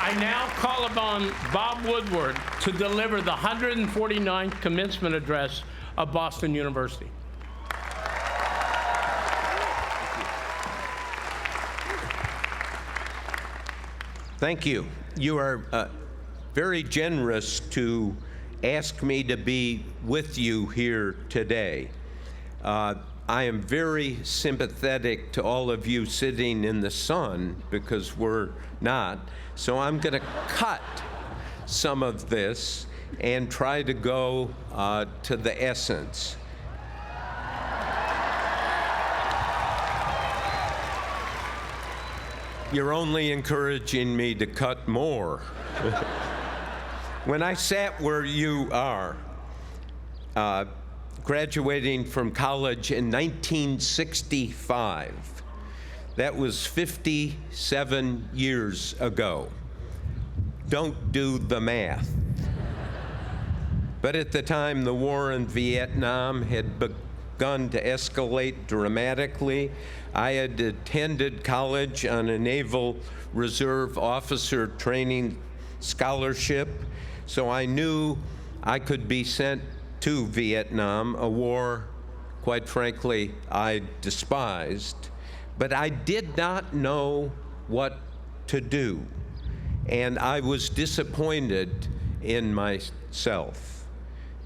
I now call upon Bob Woodward to deliver the 149th commencement address of Boston University. Thank you. You are very generous to ask me to be with you here today. I am very sympathetic to all of you sitting in the sun because we're not. So I'm going to cut some of this and try to go to the essence. You're only encouraging me to cut more. When I sat where you are, graduating from college in 1965, that was 57 years ago. Don't do the math. But at the time, the war in Vietnam had begun to escalate dramatically. I had attended college on a Naval Reserve officer training scholarship, so I knew I could be sent to Vietnam, a war, quite frankly, I despised. But I did not know what to do, and I was disappointed in myself.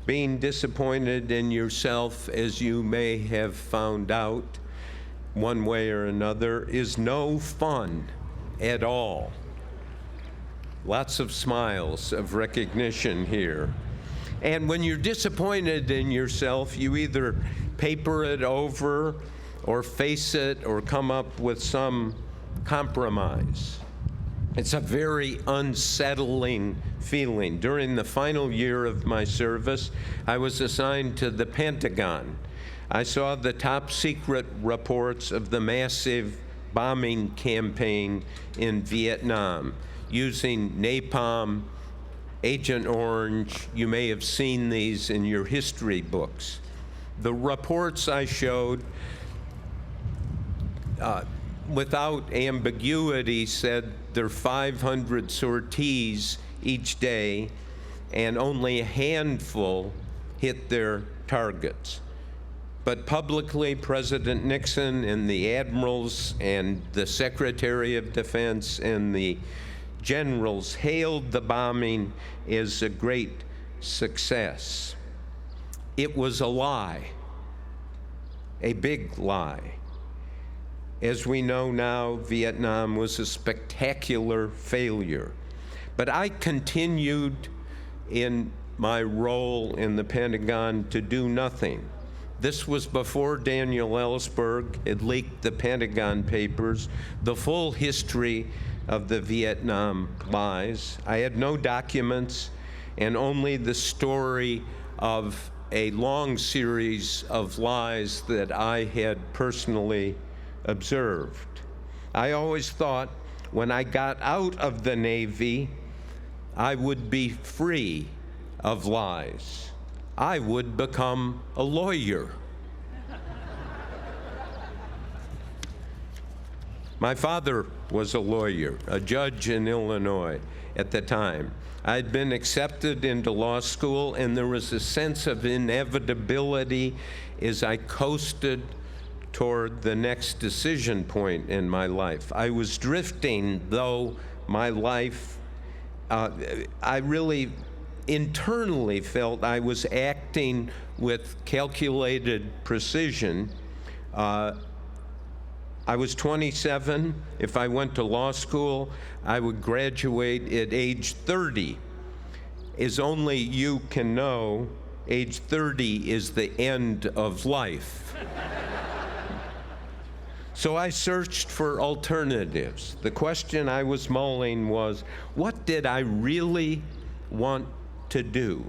Being disappointed in yourself, as you may have found out one way or another, is no fun at all. Lots of smiles of recognition here. And when you're disappointed in yourself, you either paper it over or face it or come up with some compromise. It's a very unsettling feeling. During the final year of my service, I was assigned to the Pentagon. I saw the top secret reports of the massive bombing campaign in Vietnam using napalm, Agent Orange. You may have seen these in your history books. The reports I showed, without ambiguity, said there are 500 sorties each day, and only a handful hit their targets. But publicly, President Nixon and the admirals and the Secretary of Defense and the generals hailed the bombing as a great success. It was a lie, a big lie. As we know now, Vietnam was a spectacular failure. But I continued in my role in the Pentagon to do nothing. This was before Daniel Ellsberg had leaked the Pentagon Papers, the full history of the Vietnam lies. I had no documents and only the story of a long series of lies that I had personally observed. I always thought when I got out of the Navy, I would be free of lies. I would become a lawyer. My father was a lawyer, a judge in Illinois at the time. I'd been accepted into law school, and there was a sense of inevitability as I coasted toward the next decision point in my life. I was drifting, though my life, I really internally felt I was acting with calculated precision. I was 27. If I went to law school, I would graduate at age 30. As only you can know, age 30 is the end of life. So I searched for alternatives. The question I was mulling was, what did I really want to do?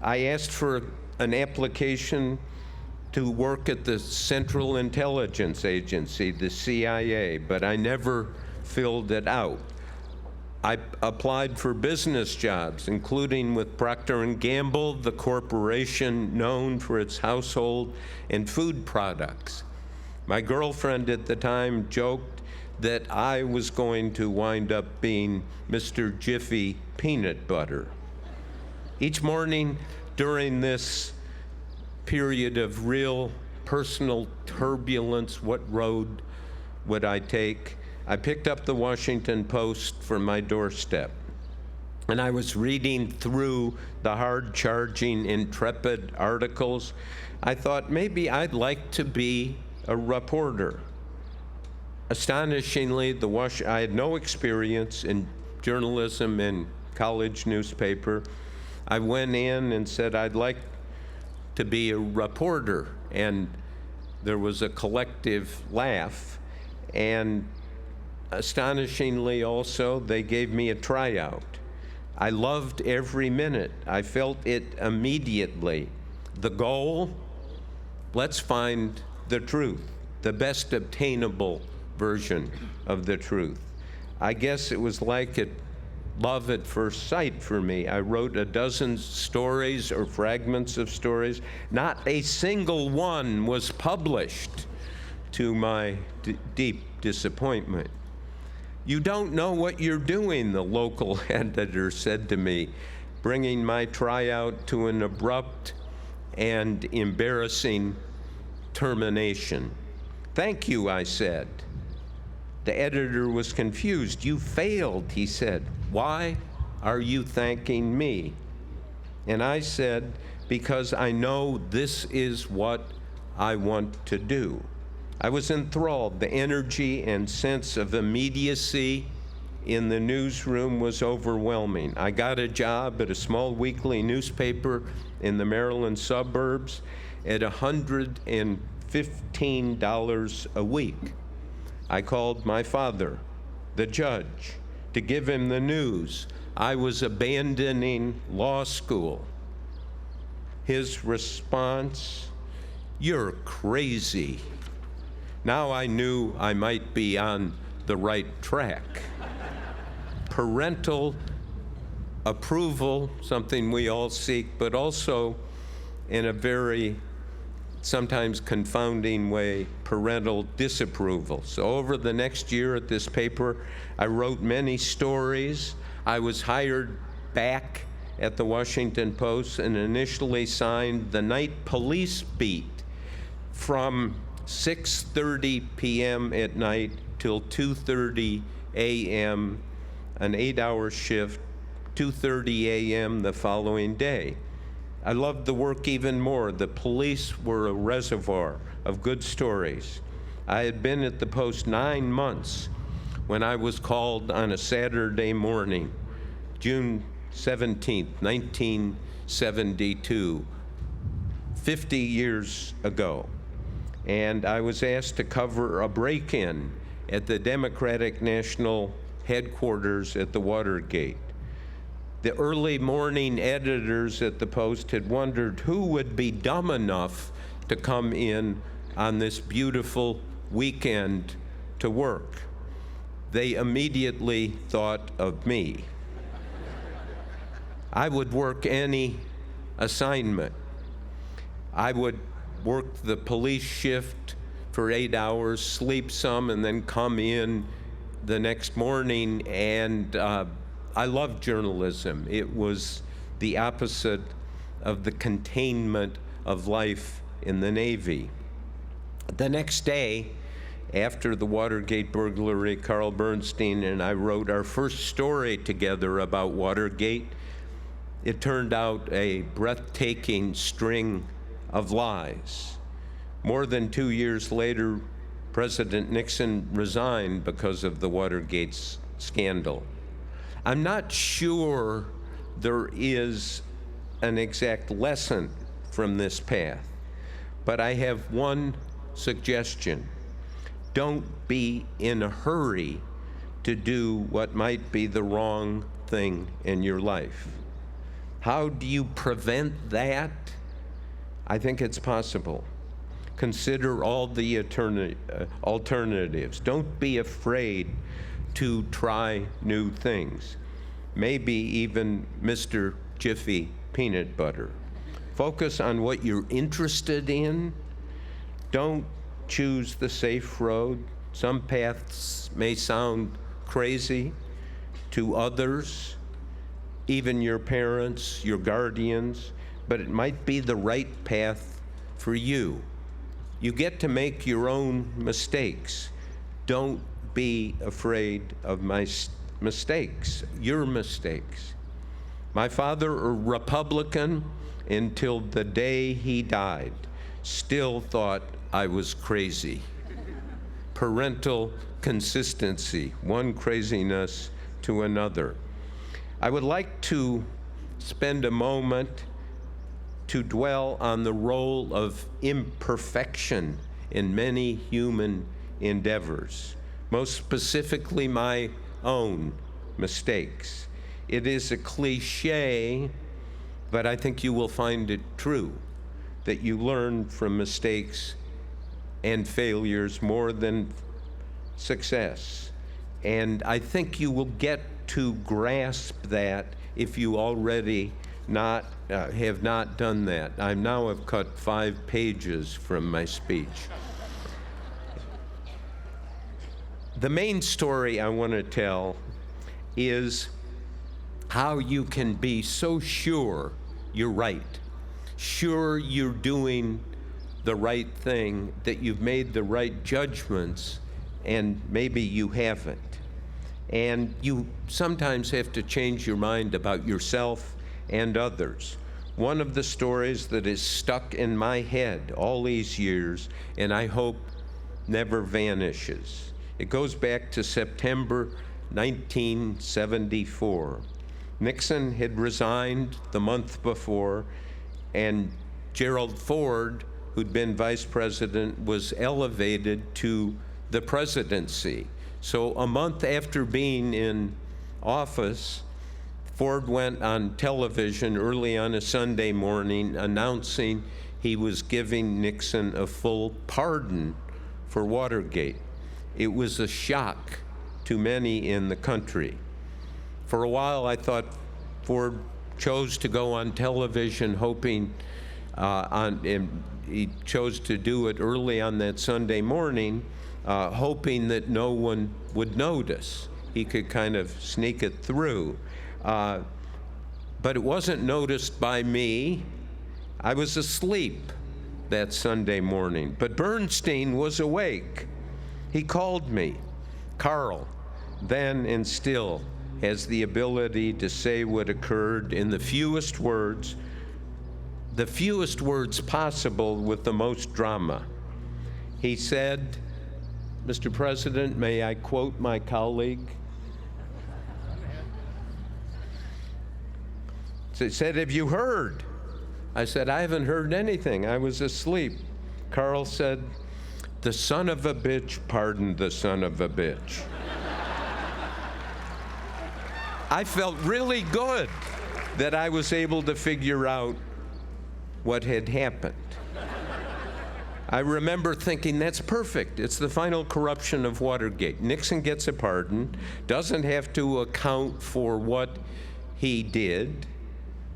I asked for an application to work at the Central Intelligence Agency, the CIA, but I never filled it out. I applied for business jobs, including with Procter & Gamble, the corporation known for its household and food products. My girlfriend at the time joked that I was going to wind up being Mr. Jiffy Peanut Butter. Each morning during this period of real personal turbulence, what road would I take? I picked up the Washington Post from my doorstep, and I was reading through the hard-charging, intrepid articles. I thought maybe I'd like to be a reporter. Astonishingly, I had no experience in journalism and college newspaper. I went in and said I'd like to be a reporter, and there was a collective laugh. And astonishingly also, they gave me a tryout. I loved every minute. I felt it immediately. The goal, let's find the truth, the best obtainable version of the truth. I guess it was like love at first sight for me. I wrote a dozen stories or fragments of stories. Not a single one was published, to my deep disappointment. "You don't know what you're doing," the local editor said to me, bringing my tryout to an abrupt and embarrassing termination. "Thank you," I said. The editor was confused. "You failed," he said. "Why are you thanking me?" And I said, "Because I know this is what I want to do." I was enthralled. The energy and sense of immediacy in the newsroom was overwhelming. I got a job at a small weekly newspaper in the Maryland suburbs at $115 a week. I called my father, the judge, to give him the news I was abandoning law school. His response, "You're crazy." Now I knew I might be on the right track. Parental approval, something we all seek, but also in a very sometimes confounding way, parental disapproval. So over the next year at this paper, I wrote many stories. I was hired back at the Washington Post and initially signed the night police beat from 6:30 p.m. at night till 2:30 a.m., an 8-hour shift, 2:30 a.m. the following day. I loved the work even more. The police were a reservoir of good stories. I had been at the Post 9 months when I was called on a Saturday morning, June 17th, 1972, 50 years ago. And I was asked to cover a break-in at the Democratic National Headquarters at the Watergate. The early morning editors at the Post had wondered who would be dumb enough to come in on this beautiful weekend to work. They immediately thought of me. I would work any assignment. I would work the police shift for 8 hours, sleep some, and then come in the next morning. And I loved journalism. It was the opposite of the containment of life in the Navy. The next day, after the Watergate burglary, Carl Bernstein and I wrote our first story together about Watergate. It turned out a breathtaking string of lies. More than 2 years later, President Nixon resigned because of the Watergate scandal. I'm not sure there is an exact lesson from this path, but I have one suggestion. Don't be in a hurry to do what might be the wrong thing in your life. How do you prevent that? I think it's possible. Consider all the alternatives. Don't be afraid to try new things. Maybe even Mr. Jiffy Peanut Butter. Focus on what you're interested in. Don't choose the safe road. Some paths may sound crazy to others, even your parents, your guardians, but it might be the right path for you. You get to make your own mistakes. Don't be afraid of my mistakes, your mistakes. My father, a Republican until the day he died, still thought I was crazy. Parental consistency, one craziness to another. I would like to spend a moment to dwell on the role of imperfection in many human endeavors, most specifically my own mistakes. It is a cliche, but I think you will find it true, that you learn from mistakes and failures more than success. And I think you will get to grasp that if you already have not done that. I now have cut 5 pages from my speech. The main story I want to tell is how you can be so sure you're right, sure you're doing the right thing, that you've made the right judgments, and maybe you haven't. And you sometimes have to change your mind about yourself and others. One of the stories that is stuck in my head all these years, and I hope never vanishes. It goes back to September 1974. Nixon had resigned the month before, and Gerald Ford, who'd been vice president, was elevated to the presidency. So a month after being in office, Ford went on television early on a Sunday morning announcing he was giving Nixon a full pardon for Watergate. It was a shock to many in the country. For a while, I thought Ford chose to go on television hoping, and he chose to do it early on that Sunday morning, hoping that no one would notice. He could kind of sneak it through. But it wasn't noticed by me. I was asleep that Sunday morning, but Bernstein was awake. He called me. Carl, then and still, has the ability to say what occurred in the fewest words possible with the most drama. He said, "Mr. President, may I quote my colleague?" So he said, "Have you heard?" I said, "I haven't heard anything. I was asleep." Carl said, "The son of a bitch pardoned the son of a bitch." I felt really good that I was able to figure out what had happened. I remember thinking, that's perfect. It's the final corruption of Watergate. Nixon gets a pardon, doesn't have to account for what he did,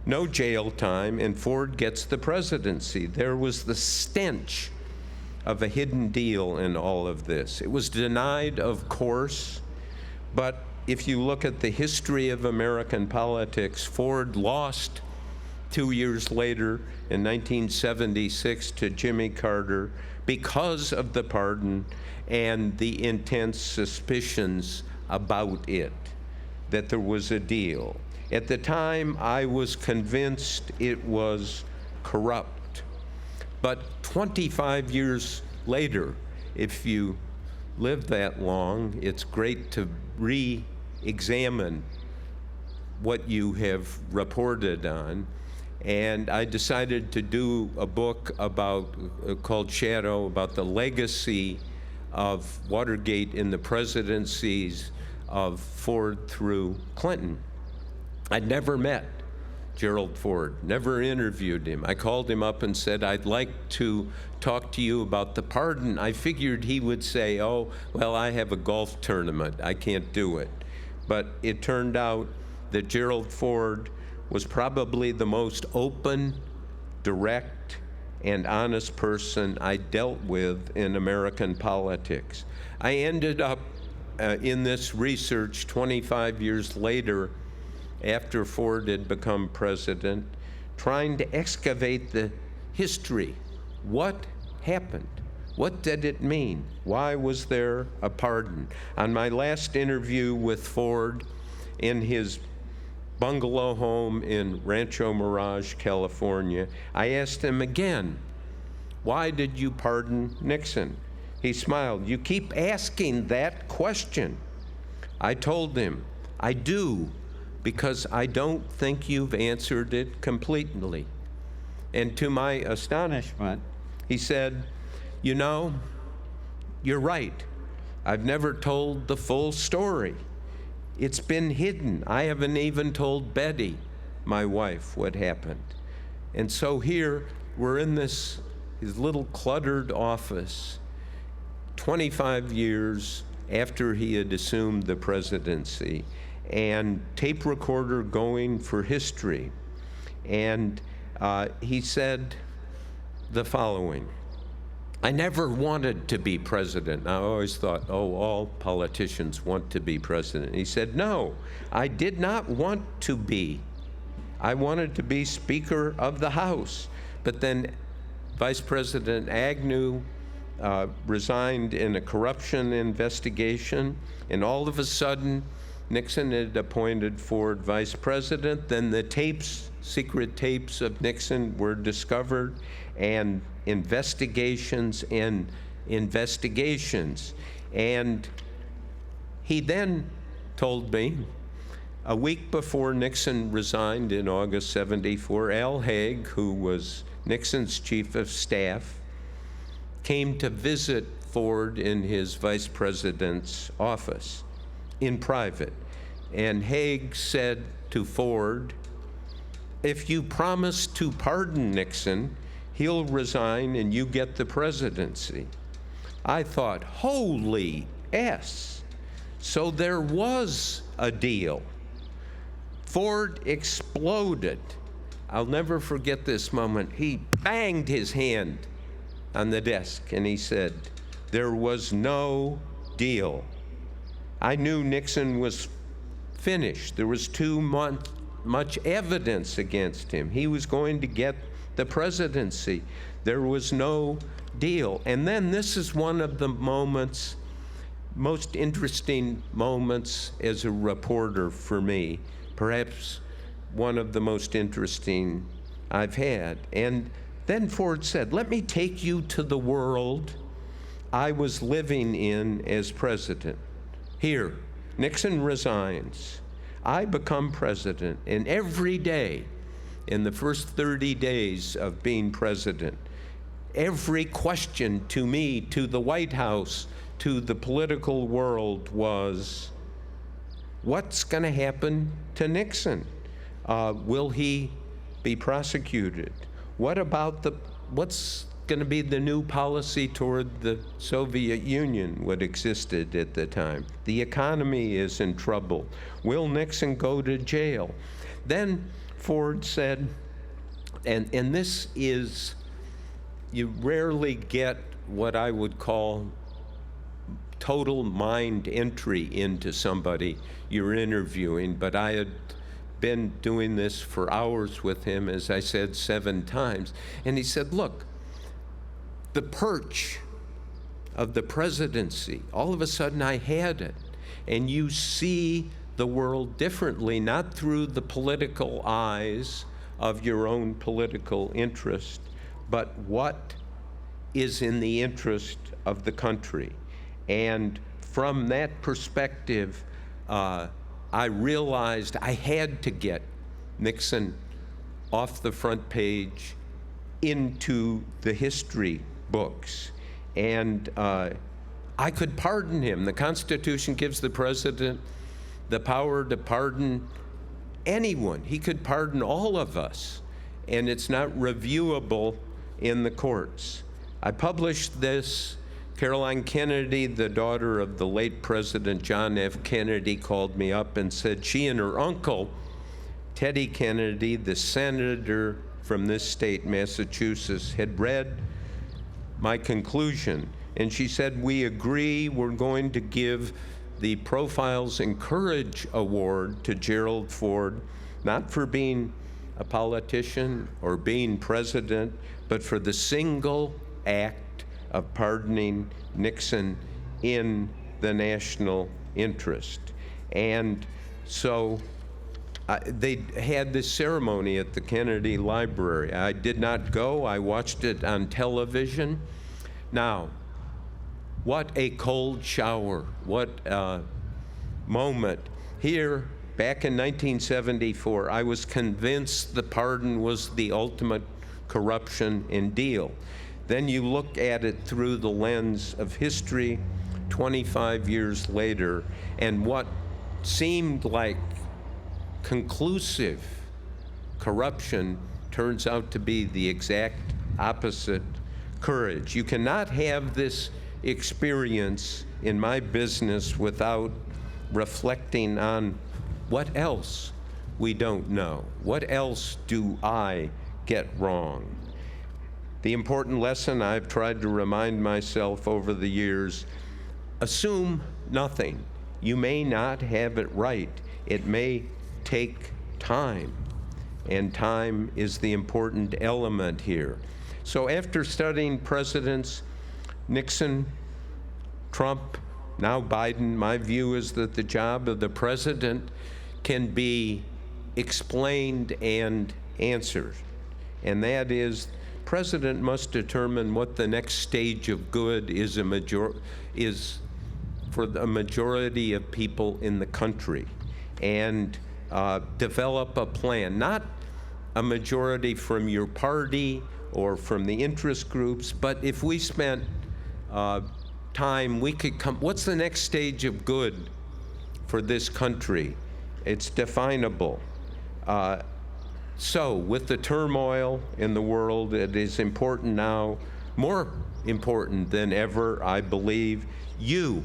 no jail time, and Ford gets the presidency. There was the stench of a hidden deal in all of this. It was denied, of course, but if you look at the history of American politics, Ford lost 2 years later in 1976 to Jimmy Carter because of the pardon and the intense suspicions about it, that there was a deal. At the time, I was convinced it was corrupt. But 25 years later, if you live that long, it's great to re-examine what you have reported on. And I decided to do a book called Shadow, about the legacy of Watergate in the presidencies of Ford through Clinton. I'd never met Gerald Ford, never interviewed him. I called him up and said, "I'd like to talk to you about the pardon." I figured he would say, "Oh, well, I have a golf tournament. I can't do it." But it turned out that Gerald Ford was probably the most open, direct, and honest person I dealt with in American politics. I ended up in this research 25 years later, after Ford had become president, trying to excavate the history. What happened? What did it mean? Why was there a pardon? On my last interview with Ford in his bungalow home in Rancho Mirage, California, I asked him again, why did you pardon Nixon? He smiled. You keep asking that question. I told him, I do, because I don't think you've answered it completely. And to my astonishment, he said, you know, you're right. I've never told the full story. It's been hidden. I haven't even told Betty, my wife, what happened. And so here, we're in his little cluttered office, 25 years after he had assumed the presidency, and tape recorder going for history. And he said the following: I never wanted to be president. I always thought, oh, all politicians want to be president. He said, no, I did not want to be. I wanted to be Speaker of the House. But then Vice President Agnew resigned in a corruption investigation, and all of a sudden, Nixon had appointed Ford vice president. Then the tapes, secret tapes of Nixon were discovered, and investigations and investigations. And he then told me, a week before Nixon resigned in August '74, Al Haig, who was Nixon's chief of staff, came to visit Ford in his vice president's office in private. And Haig said to Ford, if you promise to pardon Nixon, he'll resign and you get the presidency. I thought, holy S. So there was a deal. Ford exploded. I'll never forget this moment. He banged his hand on the desk and he said, there was no deal. I knew Nixon was finished. There was too much evidence against him. He was going to get the presidency. There was no deal. And then this is one of the moments, most interesting moments as a reporter for me, perhaps one of the most interesting I've had. And then Ford said, let me take you to the world I was living in as president. Here, Nixon resigns. I become president, and every day in the first 30 days of being president, every question to me, to the White House, to the political world was, what's going to happen to Nixon? Will he be prosecuted? What about what's going to be the new policy toward the Soviet Union, what existed at the time? The economy is in trouble. Will Nixon go to jail? Then Ford said, and this is, you rarely get what I would call total mind entry into somebody you're interviewing, but I had been doing this for hours with him, as I said, 7 times. And he said, look, the perch of the presidency, all of a sudden I had it. And you see the world differently, not through the political eyes of your own political interest, but what is in the interest of the country. And from that perspective, I realized I had to get Nixon off the front page into the history books. And I could pardon him. The Constitution gives the president the power to pardon anyone. He could pardon all of us, and it's not reviewable in the courts. I published this. Caroline Kennedy, the daughter of the late President John F. Kennedy, called me up and said she and her uncle, Teddy Kennedy, the senator from this state, Massachusetts, had read my conclusion. And she said, we agree we're going to give the Profiles in Courage Award to Gerald Ford, not for being a politician or being president, but for the single act of pardoning Nixon in the national interest. And so they had this ceremony at the Kennedy Library. I did not go, I watched it on television. Now, what a cold shower, what a moment. Here, back in 1974, I was convinced the pardon was the ultimate corruption and deal. Then you look at it through the lens of history 25 years later, and what seemed like conclusive corruption turns out to be the exact opposite courage. You cannot have this experience in my business without reflecting on what else we don't know. What else do I get wrong? The important lesson I've tried to remind myself over the years: assume nothing. You may not have it right. It may take time, and time is the important element here. So after studying presidents, Nixon, Trump, now Biden, my view is that the job of the president can be explained and answered. And that is, president must determine what the next stage of good is for the majority of people in the country, and develop a plan, not a majority from your party or from the interest groups, but if we spent time, we could come, what's the next stage of good for this country? It's definable. So with the turmoil in the world, it is important now, more important than ever, I believe, you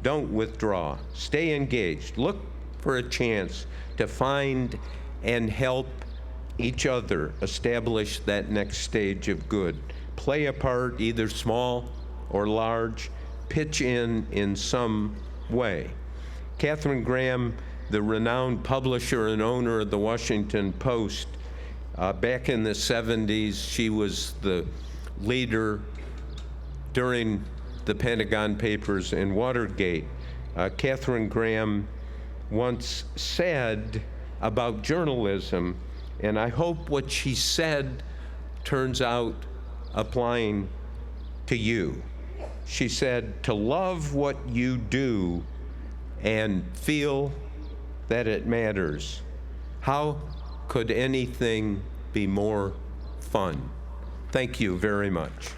don't withdraw. Stay engaged. Look for a chance to find and help each other establish that next stage of good. Play a part, either small or large. Pitch in some way. Katharine Graham, the renowned publisher and owner of the Washington Post, back in the 70s, she was the leader during the Pentagon Papers and Watergate. Katharine Graham once said about journalism, and I hope what she said turns out applying to you. She said, to love what you do and feel that it matters. How could anything be more fun? Thank you very much.